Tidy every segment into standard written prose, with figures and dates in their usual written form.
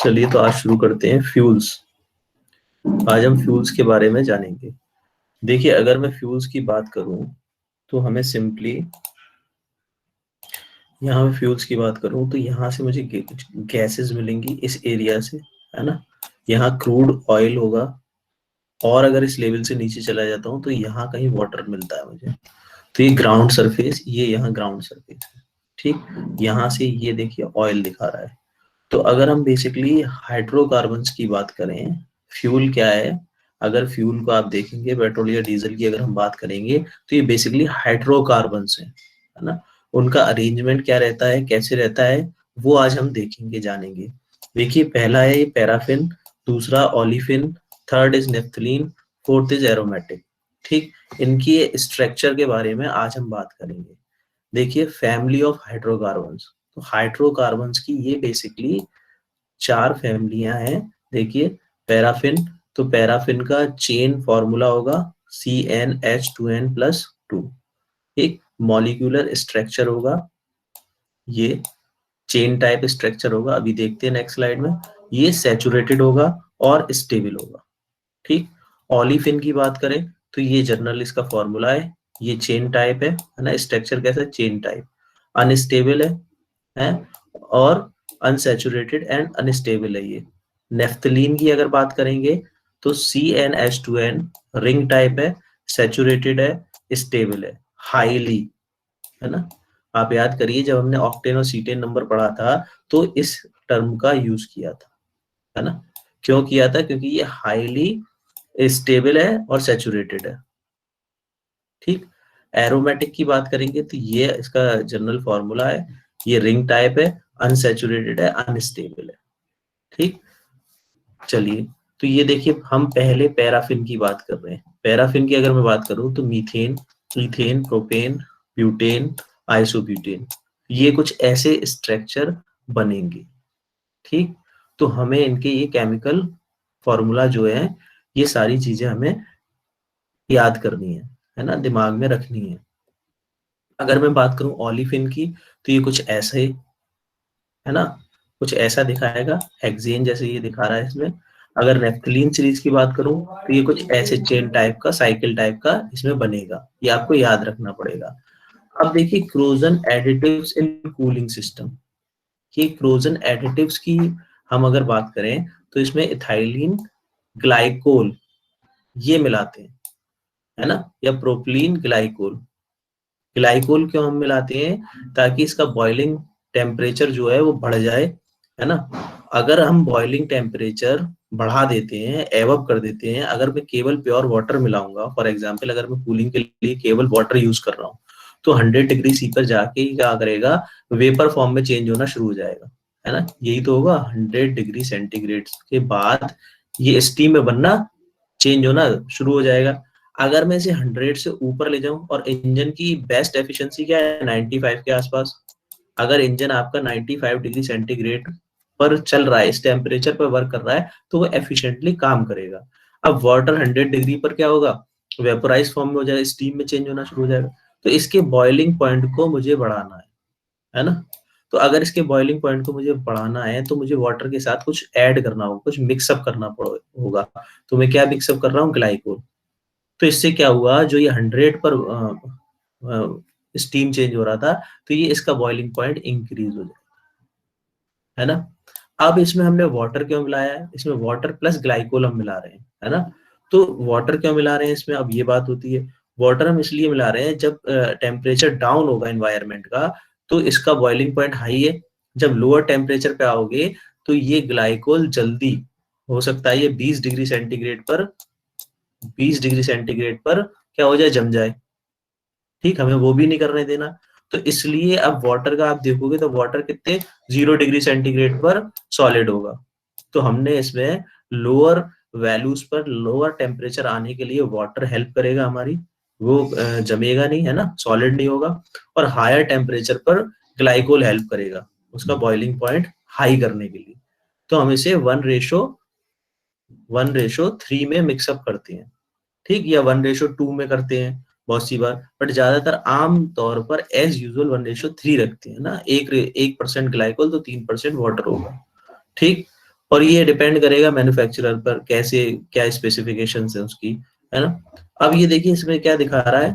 चलिए तो आज शुरू करते हैं फ्यूल्स। आज हम फ्यूल्स के बारे में जानेंगे। देखिए, अगर मैं फ्यूल्स की बात करूं तो हमें सिंपली यहाँ पे फ्यूल्स की बात करूं तो यहाँ से मुझे गैसेस मिलेंगी इस एरिया से, है ना। यहाँ क्रूड ऑयल होगा और अगर इस लेवल से नीचे चला जाता हूँ तो यहाँ कहीं वाटर मिलता है मुझे। तो ये ग्राउंड सरफेस, ये यहाँ ग्राउंड सरफेस है। ठीक, यहाँ से ये देखिए ऑयल दिखा रहा है। तो अगर हम बेसिकली हाइड्रोकार्बन्स की बात करें, फ्यूल क्या है? अगर फ्यूल को आप देखेंगे, पेट्रोल या डीजल की अगर हम बात करेंगे तो ये बेसिकली हाइड्रोकार्बन्स है ना। उनका अरेंजमेंट क्या रहता है, कैसे रहता है, वो आज हम देखेंगे, जानेंगे। देखिए, पहला है ये पैराफिन, दूसरा olefin, third is naphthalene, fourth is aromatic. ठीक, इनकी स्ट्रक्चर के बारे में आज हम बात करेंगे। देखिए, फैमिली ऑफ हाइड्रोकार्बन्स, तो हाइड्रोकार्बन्स की ये बेसिकली 4 फैमिलियां हैं। देखिए, पैराफिन, तो पैराफिन का चेन फॉर्मूला होगा CnH2n+2। एक मॉलिक्यूलर स्ट्रक्चर होगा, ये चेन टाइप स्ट्रक्चर होगा। अभी देखते हैं नेक्स्ट स्लाइड में। ये सैचुरेटेड होगा और स्टेबल होगा। ठीक, ओलिफिन की बात करें तो ये जनरल इसका फॉर्मूला है, ये चेन टाइप है ना। स्ट्रक्चर कैसा है? Chain type. अनस्टेबल है और अनसैचुरेटेड एंड अनस्टेबल है ये। नेफ्थलीन की अगर बात करेंगे तो CnH2n रिंग टाइप है, सैचुरेटेड है, स्टेबल है, हाईली, है ना। आप याद करिए, जब हमने ऑक्टेन और सीटेन नंबर पढ़ा था तो इस टर्म का यूज किया था, है ना। क्यों किया था? क्योंकि ये हाईली स्टेबल है और सैचुरेटेड है। ठीक, एरोमेटिक की बात करेंगे तो ये इसका जनरल फॉर्मूला है, ये रिंग टाइप है, अनसैचुरेटेड है, अनस्टेबल है। ठीक, चलिए, तो ये देखिए, हम पहले पैराफिन की बात कर रहे हैं। पैराफिन की अगर मैं बात करूं तो methane, ethane, propane, butane, isobutane, ये कुछ ऐसे स्ट्रक्चर बनेंगे। ठीक, तो हमें इनके ये केमिकल फॉर्मूला जो है, ये सारी चीजें हमें याद करनी है ना, दिमाग में रखनी है। अगर मैं बात करूं ओलिफिन की तो ये कुछ ऐसे, है ना, कुछ ऐसा दिखाएगा, हेक्सेन जैसे ये दिखा रहा है इसमें। अगर नेफ्थलीन सीरीज की बात करूं तो ये कुछ ऐसे चेन टाइप का, साइकिल टाइप का इसमें बनेगा। ये आपको याद रखना पड़ेगा। अब देखिए, corrosion additives in cooling system. कि क्रोजन एडिटिव्स की हम अगर बात करें तो इसमें इथाइलिन ग्लाइकोल ये मिलाते हैं, है ना, या प्रोपिलीन ग्लाइकोल। ग्लाइकोल क्यों हम मिलाते हैं? ताकि इसका बॉइलिंग टेम्परेचर जो है वो बढ़ जाए, है ना। अगर हम बॉइलिंग टेम्परेचर बढ़ा देते हैं, एवअप कर देते हैं, अगर मैं केवल प्योर वाटर मिलाऊंगा, फॉर एग्जांपल अगर मैं कूलिंग के लिए केवल वाटर यूज कर रहा हूँ, तो 100 डिग्री सी पर जाके ही क्या करेगा, वेपर फॉर्म में चेंज होना शुरू हो जाएगा, है ना। यही तो होगा, 100 डिग्री सेंटीग्रेड के बाद ये स्टीम में बनना, चेंज होना शुरू हो जाएगा। अगर मैं इसे 100 से ऊपर ले जाऊं, और इंजन की बेस्ट एफिशिएंसी क्या है? 95 के आसपास। अगर इंजन आपका 95 डिग्री सेंटीग्रेड पर चल रहा है, इस टेम्परेचर पर वर्क कर रहा है, तो वो एफिशिएंटली काम करेगा। अब वाटर 100 डिग्री पर क्या होगा? वेपोराइज फॉर्म में हो जाएगा, स्टीम में चेंज होना शुरू हो जाएगा। तो इसके बॉइलिंग पॉइंट को मुझे बढ़ाना है ना। तो अगर इसके बॉइलिंग पॉइंट को मुझे बढ़ाना है तो मुझे वाटर के साथ कुछ ऐड करना होगा, कुछ मिक्सअप करना होगा। तो मैं क्या मिक्सअप कर रहा हूँ? ग्लाइकोल। तो इससे क्या हुआ, जो ये 100 पर स्टीम चेंज हो रहा था, तो ये इसका बॉइलिंग पॉइंट इंक्रीज हो जाए, है ना। अब इसमें हमने वाटर क्यों मिलाया है? इसमें वाटर प्लस ग्लाइकोल हम मिला रहे हैं, है ना। तो वाटर क्यों मिला रहे हैं इसमें? अब ये बात होती है, वाटर हम इसलिए मिला रहे हैं, जब टेम्परेचर डाउन होगा एनवायरनमेंट का तो इसका बॉइलिंग पॉइंट हाई है। जब लोअर टेम्परेचर पे आओगे तो ये ग्लाइकोल जल्दी, हो सकता है ये 20 डिग्री सेंटीग्रेड पर, 20 डिग्री सेंटीग्रेड पर क्या हो जाए? जम जाए। ठीक, हमें वो भी नहीं करने देना। तो इसलिए अब वाटर का आप देखोगे तो वाटर कितने, 0 डिग्री सेंटीग्रेड पर सॉलिड होगा। तो हमने इसमें लोअर वैल्यूज पर, लोअर टेम्परेचर आने के लिए वाटर हेल्प करेगा हमारी, वो जमेगा नहीं, है ना, सॉलिड नहीं होगा। और हायर टेम्परेचर पर ग्लाइकोल हेल्प करेगा उसका बॉइलिंग पॉइंट हाई करने के लिए। तो हम इसे 1:3 में मिक्सअप करते हैं। ठीक, या 1:2 में करते हैं बहुत सी बार, बट ज्यादातर आम तौर पर एज यूजुअल 1:3 रखते हैं ना। 1% ग्लाइकोल तो 3% वाटर होगा। ठीक, और ये डिपेंड करेगा मैन्युफैक्चरर पर, कैसे क्या स्पेसिफिकेशंस है उसकी, है ना। अब ये देखिए इसमें क्या दिखा रहा है,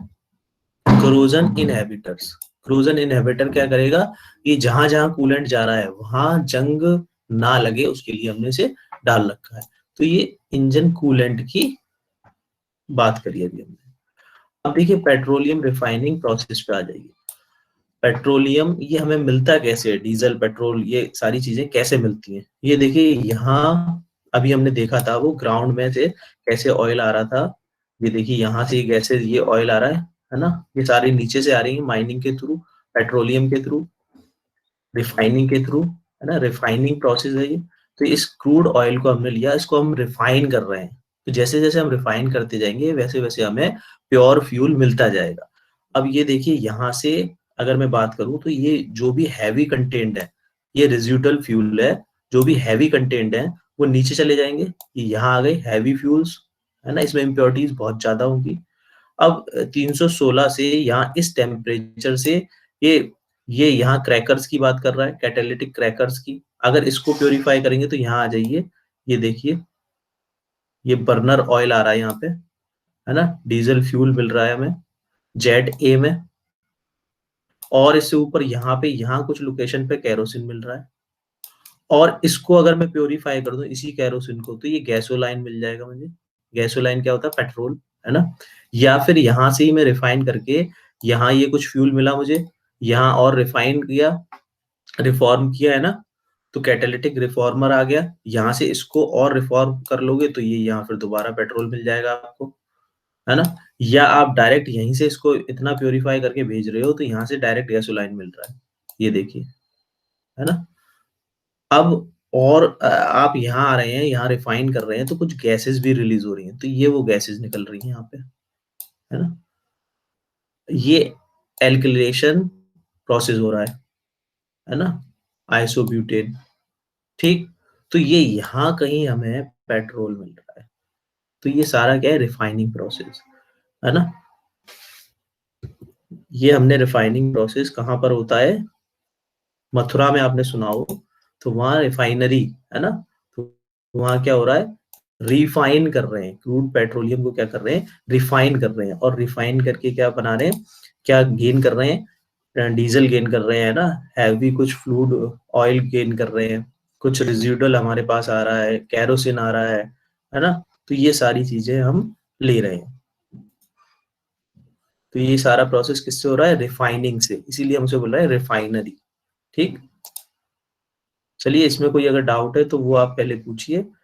क्रोजन इनहिबिटर्स। क्रोजन इनहिबिटर क्या करेगा, ये जहां जहां कूलेंट जा रहा है वहां जंग ना लगे उसके लिए हमने इसे डाल रखा है। तो ये इंजन कूलेंट की बात करी अभी हमने। अब देखिए पेट्रोलियम रिफाइनिंग प्रोसेस पे आ जाइए। पेट्रोलियम ये हमें मिलता कैसे है, डीजल पेट्रोल ये सारी चीजें कैसे मिलती हैं, ये देखिए यहाँ अभी हमने देखा था वो ग्राउंड में से कैसे ऑयल आ रहा था। ये देखिए यहाँ से गैसेज ये ऑयल आ रहा है ना, ये सारी नीचे से आ रही है माइनिंग के थ्रू, पेट्रोलियम के थ्रू, रिफाइनिंग के थ्रू, है ना, रिफाइनिंग प्रोसेस है ये। तो इस क्रूड ऑयल को हमने लिया, इसको हम रिफाइन कर रहे हैं। तो जैसे जैसे हम रिफाइन करते जाएंगे वैसे वैसे हमें प्योर फ्यूल मिलता जाएगा। अब ये देखिए यहाँ से अगर मैं बात करूं तो ये जो भी हैवी कंटेंट है, ये रेजिडुअल फ्यूल है, जो भी हैवी कंटेंट है वो नीचे चले जाएंगे, ये यहाँ आ गए हैवी फ्यूल्स, है ना, इसमें इम्प्योरिटीज बहुत ज्यादा होंगी। अब 316 से यहाँ इस टेम्परेचर से ये ये यहाँ क्रैकर्स की बात कर रहा है, कैटालिटिक क्रैकर्स की। अगर इसको प्योरीफाई करेंगे तो यहाँ आ जाइए, ये देखिए ये बर्नर ऑयल आ रहा है यहाँ पे, है ना, डीजल फ्यूल मिल रहा है हमें जेड ए में, और इससे ऊपर यहाँ पे यहाँ कुछ लोकेशन पे केरोसिन मिल रहा है। और इसको अगर मैं प्योरीफाई कर दूं इसी केरोसिन को, तो ये गैसोलाइन मिल जाएगा मुझे। गैसोलाइन क्या होता है, पेट्रोल, है ना। या फिर यहाँ से ही मैं रिफाइन करके, यहाँ ये कुछ फ्यूल मिला मुझे, यहाँ और रिफाइन किया, रिफॉर्म किया, है ना, तो कैटालिटिक रिफॉर्मर आ गया, यहाँ से इसको और रिफॉर्म कर लोगे तो ये यहाँ फिर दोबारा पेट्रोल मिल जाएगा आपको, है ना। या आप डायरेक्ट यहीं से इसको इतना प्योरीफाई करके भेज रहे हो तो यहाँ से डायरेक्ट गैसोलाइन मिल रहा है, ये देखिए, है ना। अब और आप यहाँ आ रहे हैं, यहाँ रिफाइन कर रहे हैं तो कुछ गैसेस भी रिलीज हो रही हैं, तो ये वो गैसेस निकल रही हैं यहाँ पे, है ना। ये एल्किलेशन प्रोसेस हो रहा है ना, आइसोब्यूटेन, ठीक। तो ये यहाँ कहीं हमें पेट्रोल मिल रहा है। तो ये सारा क्या है, रिफाइनिंग प्रोसेस, है ना। ये हमने रिफाइनिंग प्रोसेस कहाँ पर होता है, मथुरा में आपने सुना हो, तो वहाँ रिफाइनरी, है ना, तो वहाँ क्या हो रहा है, रिफाइन कर रहे हैं क्रूड पेट्रोलियम को, क्या कर रहे हैं, रिफाइन कर रहे हैं, और रिफाइन करके क्या बना रहे हैं, क्या गेन कर रहे हैं, डीजल गेन कर रहे हैं ना, हैवी कुछ फ्लूड ऑयल गेन कर रहे हैं, कुछ रेजिडुअल हमारे पास आ रहा है, कैरोसिन आ रहा है ना। तो ये सारी चीजें हम ले रहे हैं। तो ये सारा प्रोसेस किससे हो रहा है, रिफाइनिंग से, इसीलिए हमसे बोल रहा है रिफाइनरी, ठीक। चलिए इसमें कोई अगर डाउट है तो वो आप पहले पूछिए,